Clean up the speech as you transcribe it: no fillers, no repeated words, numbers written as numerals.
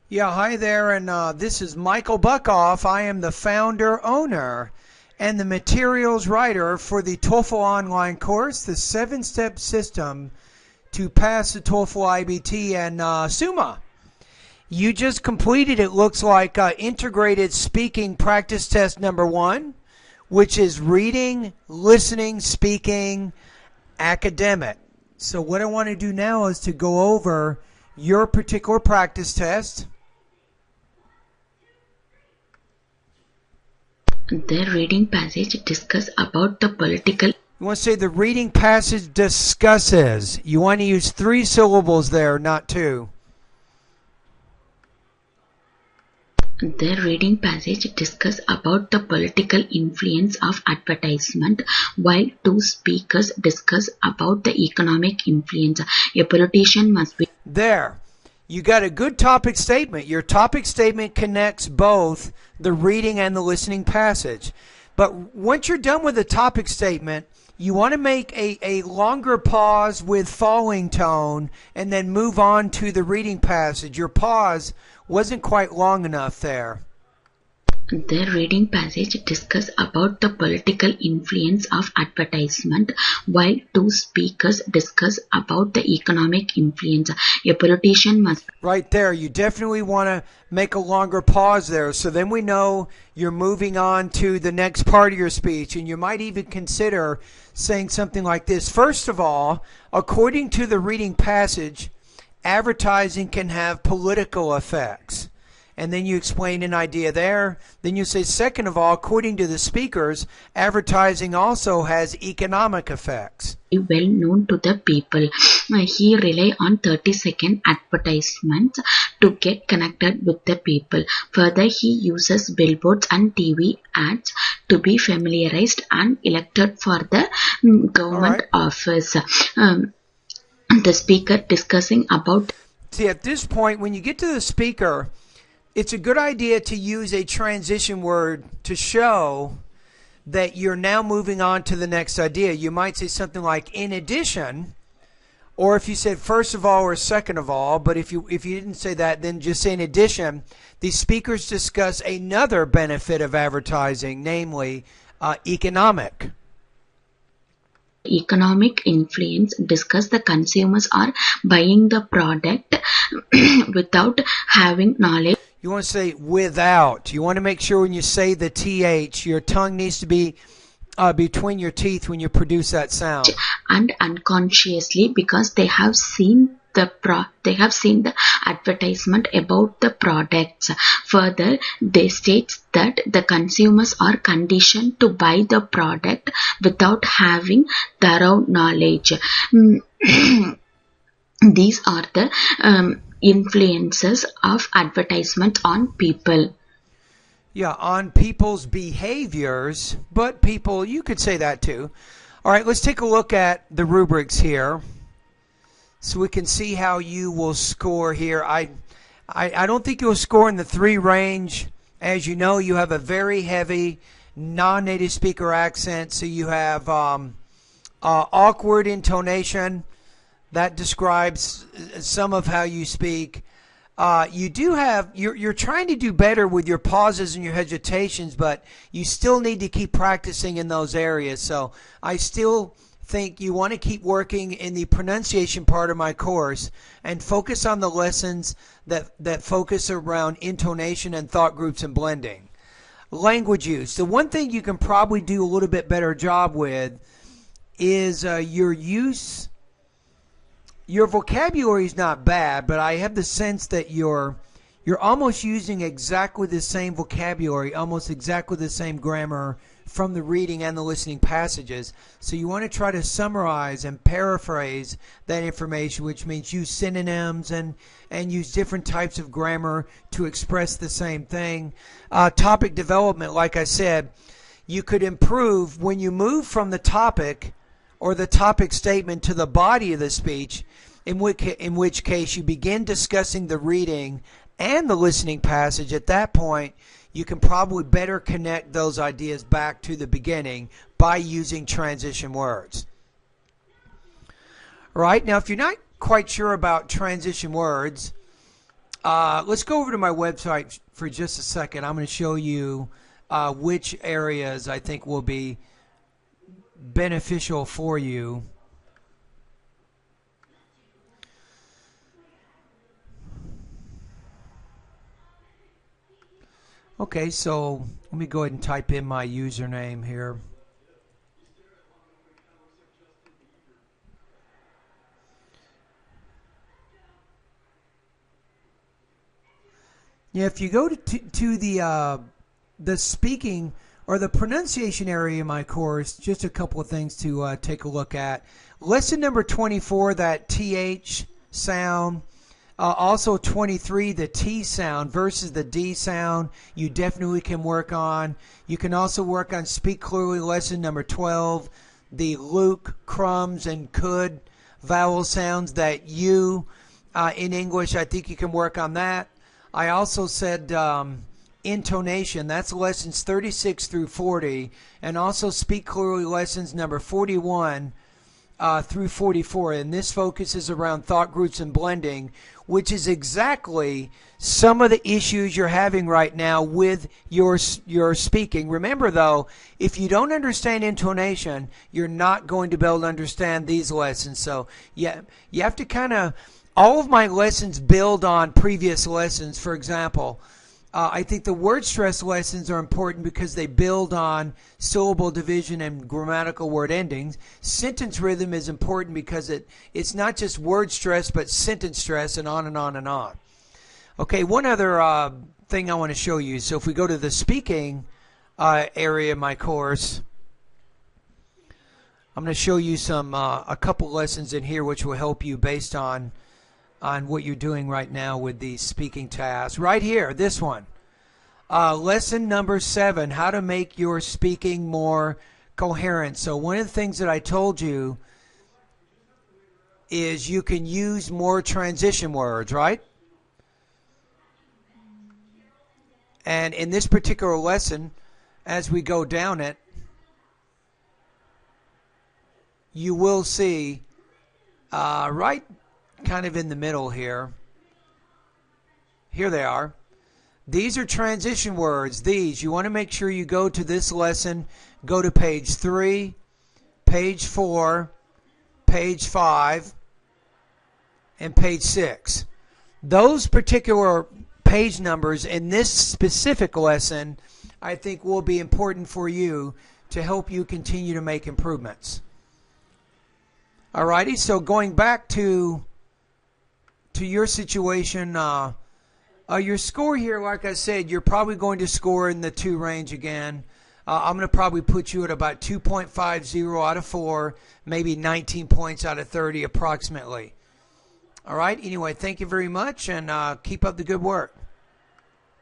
Yeah, hi there, and this is Michael Buckoff. I am the founder, owner, and the materials writer for the TOEFL online course, the 7-step system to pass the TOEFL IBT and Suma. You just completed, it looks like, integrated speaking practice test number 1, which is reading, listening, speaking, academic. So what I want to do now is to go over your particular practice test. The reading passage discuss about the political. You want to say the reading passage discusses. You want to use 3 syllables there, not 2. The reading passage discuss about the political influence of advertisement, while 2 speakers discuss about the economic influence. A politician must be. There. You got a good topic statement. Your topic statement connects both the reading and the listening passage. But once you're done with the topic statement, you want to make a longer pause with falling tone and then move on to the reading passage. Your pause wasn't quite long enough there. The reading passage discuss about the political influence of advertisement, while 2 speakers discuss about the economic influence. A politician must. Right there, you definitely want to make a longer pause there, so then we know you're moving on to the next part of your speech, and you might even consider saying something like this. First of all, according to the reading passage, advertising can have political effects. And then you explain an idea there. Then you say, second of all, according to the speakers, advertising also has economic effects. Well known to the people. He rely on 30-second advertisements to get connected with the people. Further, he uses billboards and TV ads to be familiarized and elected for the government office. The speaker discussing about. See, at this point, when you get to the speaker, it's a good idea to use a transition word to show that you're now moving on to the next idea. You might say something like, in addition, or if you said first of all or second of all, but if you didn't say that, then just say in addition, the speakers discuss another benefit of advertising, namely economic. Economic influence discuss the consumers are buying the product without having knowledge. You want to say without. You want to make sure when you say the TH, your tongue needs to be between your teeth when you produce that sound. And unconsciously, because they have seen the advertisement about the products. Further, they state that the consumers are conditioned to buy the product without having thorough knowledge. These are the influences of advertisement on people. Yeah, on people's behaviors, but people, you could say that too. All right, let's take a look at the rubrics here so we can see how you will score here. I don't think you'll score in the 3 range. As you know, you have a very heavy non-native speaker accent, so you have awkward intonation. That describes some of how you speak. You do have, you're trying to do better with your pauses and your hesitations, but you still need to keep practicing in those areas. So I still think you want to keep working in the pronunciation part of my course and focus on the lessons that focus around intonation and thought groups and blending. Language use. The one thing you can probably do a little bit better job with is your use. Your vocabulary is not bad, but I have the sense that you're almost using exactly the same vocabulary, almost exactly the same grammar from the reading and the listening passages. So you want to try to summarize and paraphrase that information, which means use synonyms and use different types of grammar to express the same thing. Topic development, like I said, you could improve when you move from the topic or the topic statement to the body of the speech, in which case you begin discussing the reading and the listening passage. At that point, you can probably better connect those ideas back to the beginning by using transition words. All right, now if you're not quite sure about transition words, let's go over to my website for just a second. I'm going to show you which areas I think will be beneficial for you. Okay, so let me go ahead and type in my username here. Yeah, if you go to the speaking or the pronunciation area in my course, just a couple of things to take a look at. Lesson number 24, that TH sound. Also 23, the T sound versus the D sound, you definitely can work on. You can also work on Speak Clearly, lesson number 12, the Luke, crumbs, and could vowel sounds that you in English. I think you can work on that. I also said intonation. That's lessons 36 through 40, and also Speak Clearly, lessons number 41 through 44, and this focuses around thought groups and blending, which is exactly some of the issues you're having right now with your speaking. Remember, though, if you don't understand intonation, you're not going to be able to understand these lessons. So yeah, you have to kind of, all of my lessons build on previous lessons. For example, I think the word stress lessons are important because they build on syllable division and grammatical word endings. Sentence rhythm is important because it's not just word stress but sentence stress, and on and on and on. Okay, one other thing I want to show you. So if we go to the speaking area of my course, I'm going to show you a couple lessons in here which will help you based on what you're doing right now with these speaking tasks. Right here, this one. Lesson number 7, how to make your speaking more coherent. So one of the things that I told you is you can use more transition words, right? And in this particular lesson, as we go down it, you will see right kind of in the middle here. Here they are. These are transition words. These, you want to make sure you go to this lesson, go to page 3, page 4, page 5, and page 6. Those particular page numbers in this specific lesson, I think, will be important for you to help you continue to make improvements. Alrighty, so going back to your situation, your score here, like I said, you're probably going to score in the 2 range again. I'm going to probably put you at about 2.50 out of 4, maybe 19 points out of 30 approximately. All right, anyway, thank you very much, and keep up the good work.